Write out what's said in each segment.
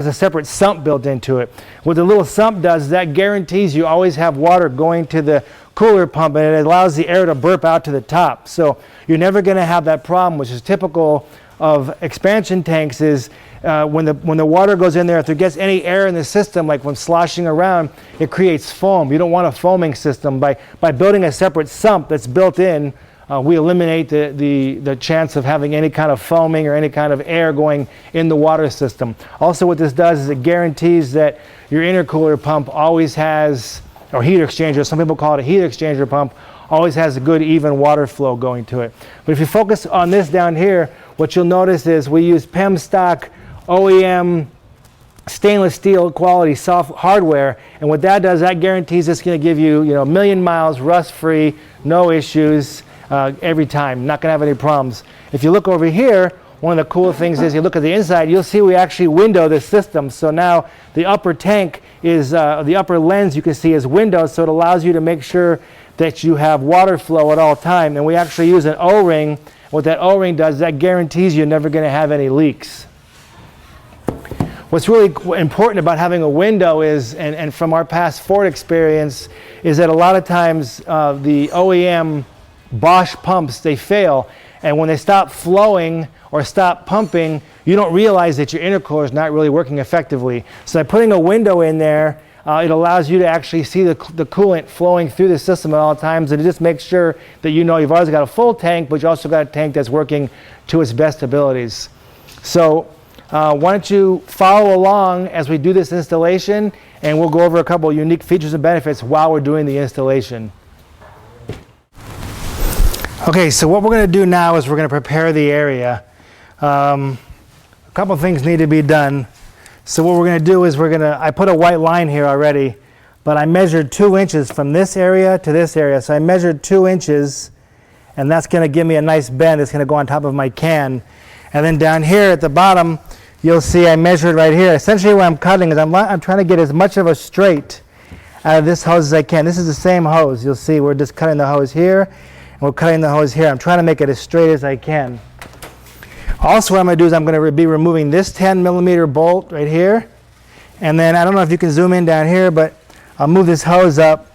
a separate sump built into it. What the little sump does is that guarantees you always have water going to the cooler pump, and it allows the air to burp out to the top. So you're never going to have that problem, which is typical of expansion tanks. Is when the water goes in there, if there gets any air in the system, like when sloshing around, it creates foam. You don't want a foaming system. By building a separate sump that's built in, we eliminate the chance of having any kind of foaming or any kind of air going in the water system. Also, what this does is it guarantees that your intercooler pump always has, or heat exchanger, some people call it a heat exchanger pump, always has a good even water flow going to it. But if you focus on this down here, what you'll notice is we use PEM stock OEM stainless steel quality soft hardware, and what that does, that guarantees it's going to give you, a million miles rust free, no issues. Every time, not going to have any problems. If you look over here, one of the cool things is you look at the inside, you'll see we actually window this system. So now the upper tank is, the upper lens you can see is windowed, so it allows you to make sure that you have water flow at all time. And we actually use an O-ring. What that O-ring does, that guarantees you're never going to have any leaks. What's really important about having a window is, and from our past Ford experience, is that a lot of times the OEM Bosch pumps, they fail, and when they stop flowing or stop pumping, you don't realize that your intercooler is not really working effectively. So by putting a window in there, it allows you to actually see the coolant flowing through the system at all times, and it just makes sure that you've always got a full tank, but you also got a tank that's working to its best abilities. So why don't you follow along as we do this installation, and we'll go over a couple of unique features and benefits while we're doing the installation. Okay, so what we're going to do now is we're going to prepare the area. A couple of things need to be done. So what we're going to do is I put a white line here already, but I measured 2 inches from this area to this area. So I measured 2 inches, and that's going to give me a nice bend. It's going to go on top of my can. And then down here at the bottom, you'll see I measured right here. Essentially what I'm cutting is I'm trying to get as much of a straight out of this hose as I can. This is the same hose. You'll see we're just cutting the hose here. We're cutting the hose here. I'm trying to make it as straight as I can. Also what I'm going to do is I'm going to be removing this 10 millimeter bolt right here. And then I don't know if you can zoom in down here, but I'll move this hose up.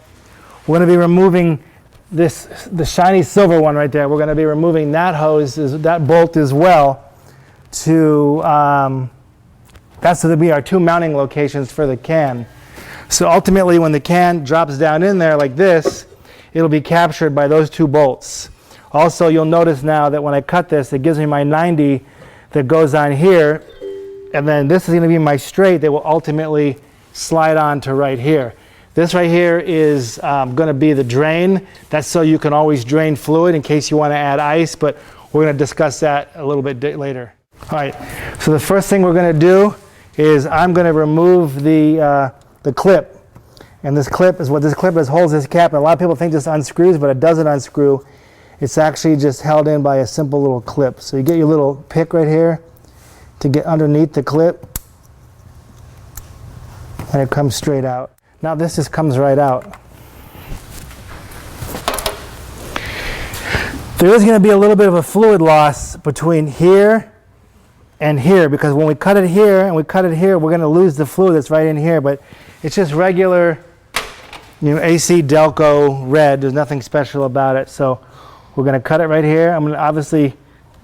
We're going to be removing the shiny silver one right there. We're going to be removing that hose, that bolt as well. That's going to be our 2 mounting locations for the can. So ultimately when the can drops down in there like this, it'll be captured by those 2 bolts. Also, you'll notice now that when I cut this, it gives me my 90 that goes on here, and then this is going to be my straight that will ultimately slide on to right here. This right here is going to be the drain. That's so you can always drain fluid in case you want to add ice, but we're going to discuss that a little bit later. All right, so the first thing we're going to do is I'm going to remove the clip. And this clip is holds this cap. And a lot of people think this unscrews, but it doesn't unscrew. It's actually just held in by a simple little clip. So you get your little pick right here to get underneath the clip, and it comes straight out. Now this just comes right out. There is going to be a little bit of a fluid loss between here and here, because when we cut it here and we cut it here, we're going to lose the fluid that's right in here. But it's just regular AC Delco red. There's nothing special about it. So we're going to cut it right here. I'm going to obviously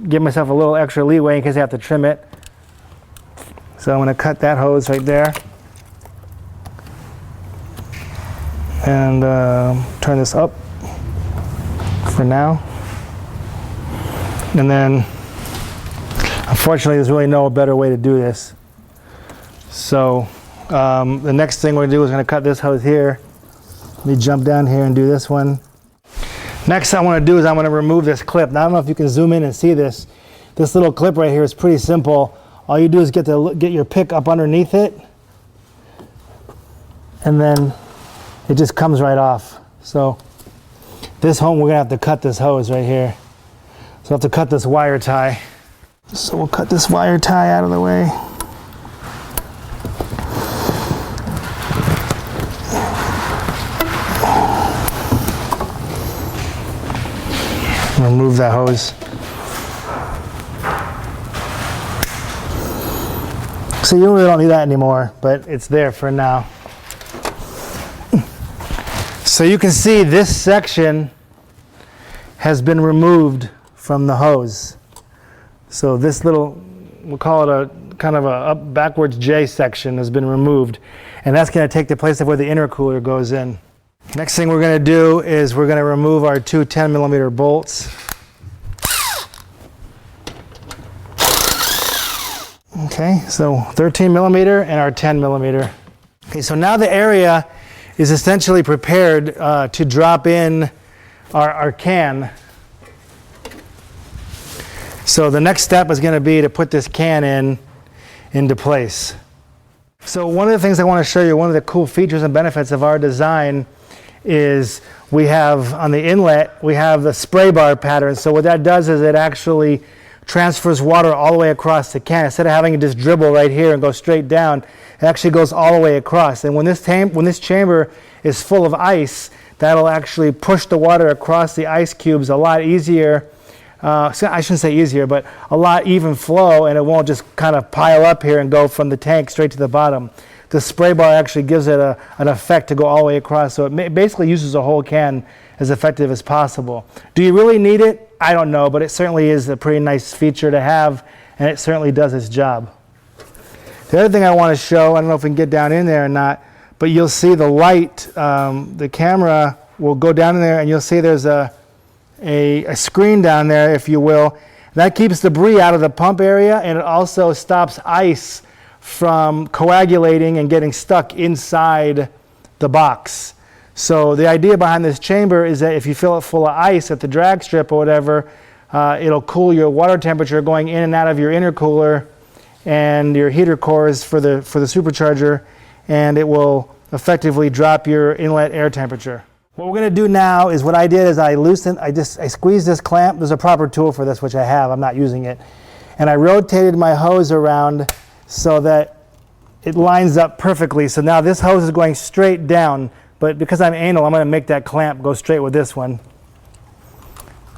give myself a little extra leeway in case I have to trim it. So I'm going to cut that hose right there. And turn this up for now. And then, unfortunately, there's really no better way to do this. So the next thing we're going to do is going to cut this hose here. Let me jump down here and do this one. Next I want to do is I'm going to remove this clip. Now I don't know if you can zoom in and see this. This little clip right here is pretty simple. All you do is get your pick up underneath it, and then it just comes right off. So we're going to have to cut this hose right here. So I'll have to cut this wire tie. So we'll cut this wire tie out of the way. Remove that hose. So you really don't need that anymore, but it's there for now. So you can see this section has been removed from the hose. So this little, we'll call it a kind of a up backwards J section has been removed. And that's going to take the place of where the intercooler goes in. Next thing we're going to do is we're going to remove our two 10mm bolts. Okay, so 13mm and our 10mm. Okay, so now the area is essentially prepared to drop in our can. So the next step is going to be to put this can into place. So one of the things I want to show you, one of the cool features and benefits of our design is we have on the inlet, we have the spray bar pattern. So what that does is it actually transfers water all the way across the can. Instead of having it just dribble right here and go straight down, it actually goes all the way across. And when this chamber is full of ice, that'll actually push the water across the ice cubes a lot easier. I shouldn't say easier, but a lot even flow, and it won't just kind of pile up here and go from the tank straight to the bottom. The spray bar actually gives it an effect to go all the way across, so it basically uses the whole can as effective as possible. Do you really need it? I don't know, but it certainly is a pretty nice feature to have, and it certainly does its job. The other thing I want to show, I don't know if we can get down in there or not, but you'll see the light, the camera will go down in there and you'll see there's a screen down there, if you will. That keeps debris out of the pump area, and it also stops ice from coagulating and getting stuck inside the box. So the idea behind this chamber is that if you fill it full of ice at the drag strip or whatever, it'll cool your water temperature going in and out of your intercooler and your heater cores for the supercharger, and it will effectively drop your inlet air temperature. What we're going to do now is what I did is I squeezed this clamp. There's a proper tool for this, which I have. I'm not using it. And I rotated my hose around so that it lines up perfectly. So now this hose is going straight down, but because I'm anal, I'm going to make that clamp go straight with this one.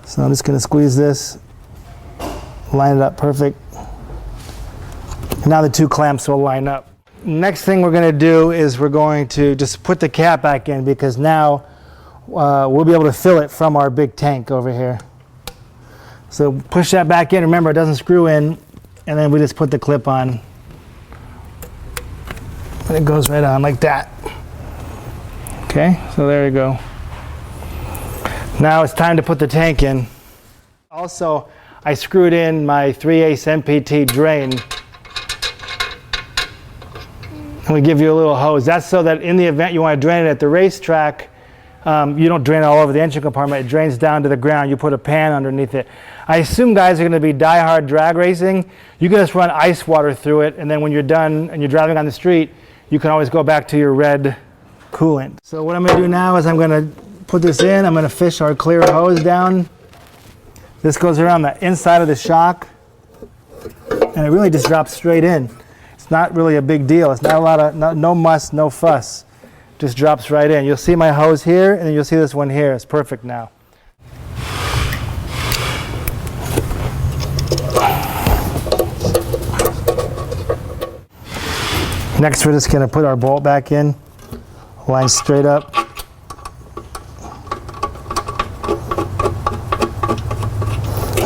So I'm just going to squeeze this, line it up perfect. Now the two clamps will line up. Next thing we're going to do is we're going to just put the cap back in, because now we'll be able to fill it from our big tank over here. So push that back in. Remember, it doesn't screw in, and then we just put the clip on. And it goes right on like that. Okay, so there you go. Now it's time to put the tank in. Also, I screwed in my 3/8 MPT drain. And we give you a little hose. That's so that in the event you want to drain it at the racetrack, you don't drain it all over the engine compartment. It drains down to the ground. You put a pan underneath it. I assume guys are going to be die-hard drag racing. You can just run ice water through it, and then when you're done and you're driving on the street, you can always go back to your red coolant. So what I'm going to do now is I'm going to put this in. I'm going to fish our clear hose down. This goes around the inside of the shock, and it really just drops straight in. It's not really a big deal. It's not a lot of, no muss, no fuss. Just drops right in. You'll see my hose here, and then you'll see this one here. It's perfect now. Next, we're just going to put our bolt back in, line straight up.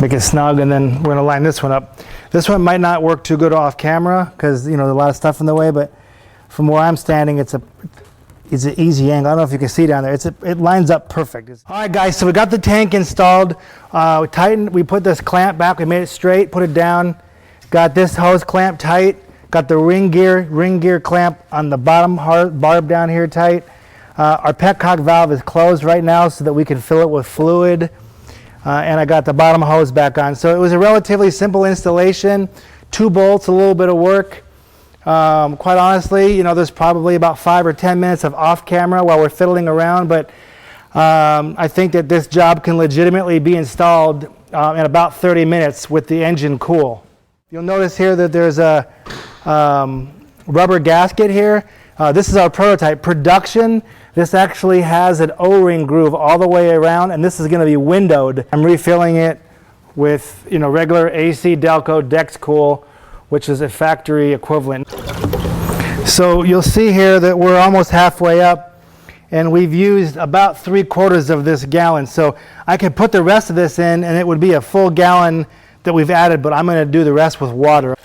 Make it snug, and then we're going to line this one up. This one might not work too good off camera because, you know, there's a lot of stuff in the way, but from where I'm standing, it's an easy angle. I don't know if you can see down there. It lines up perfect. All right, guys, so we got the tank installed. We put this clamp back. We made it straight, put it down. Got this hose clamp tight. Got the ring gear clamp on the bottom barb down here tight. Our petcock valve is closed right now so that we can fill it with fluid. And I got the bottom hose back on. So it was a relatively simple installation. 2 bolts, a little bit of work. Quite honestly, you know, there's probably about 5 or 10 minutes of off camera while we're fiddling around, but I think that this job can legitimately be installed in about 30 minutes with the engine cool. You'll notice here that there's a rubber gasket here. This is our prototype. Production, this actually has an O-ring groove all the way around, and this is going to be windowed. I'm refilling it with, you know, regular AC Delco Dex Cool which is a factory equivalent. So you'll see here that we're almost halfway up, and we've used about 3/4 of this gallon. So I could put the rest of this in and it would be a full gallon that we've added, but I'm going to do the rest with water.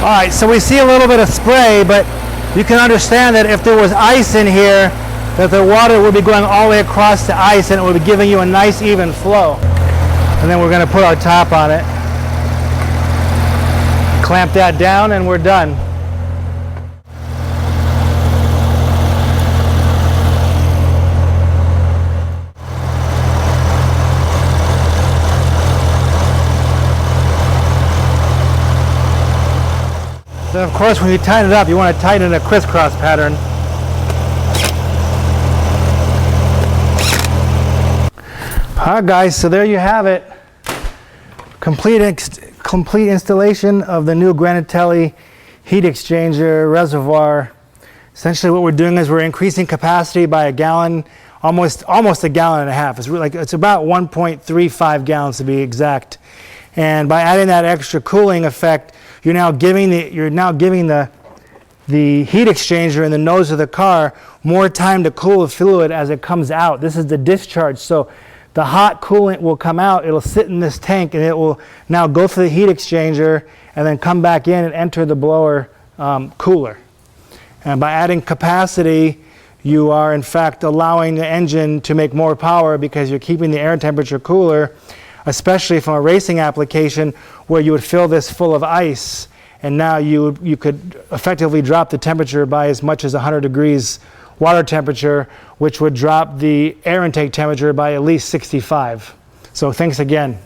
All right, so we see a little bit of spray, but you can understand that if there was ice in here, that the water would be going all the way across the ice and it would be giving you a nice even flow. And then we're going to put our top on it. Clamp that down and we're done. Then of course when you tighten it up, you want to tighten in a crisscross pattern. Alright guys, so there you have it. Complete installation of the new Granatelli heat exchanger reservoir. Essentially what we're doing is we're increasing capacity by a gallon, almost a gallon and a half. It's about 1.35 gallons to be exact. And by adding that extra cooling effect, you're now giving the heat exchanger in the nose of the car more time to cool the fluid as it comes out. This is the discharge. So the hot coolant will come out, it'll sit in this tank, and it will now go through the heat exchanger and then come back in and enter the blower cooler. And by adding capacity, you are in fact allowing the engine to make more power because you're keeping the air temperature cooler, especially from a racing application where you would fill this full of ice, and now you could effectively drop the temperature by as much as 100 degrees water temperature, which would drop the air intake temperature by at least 65. So thanks again.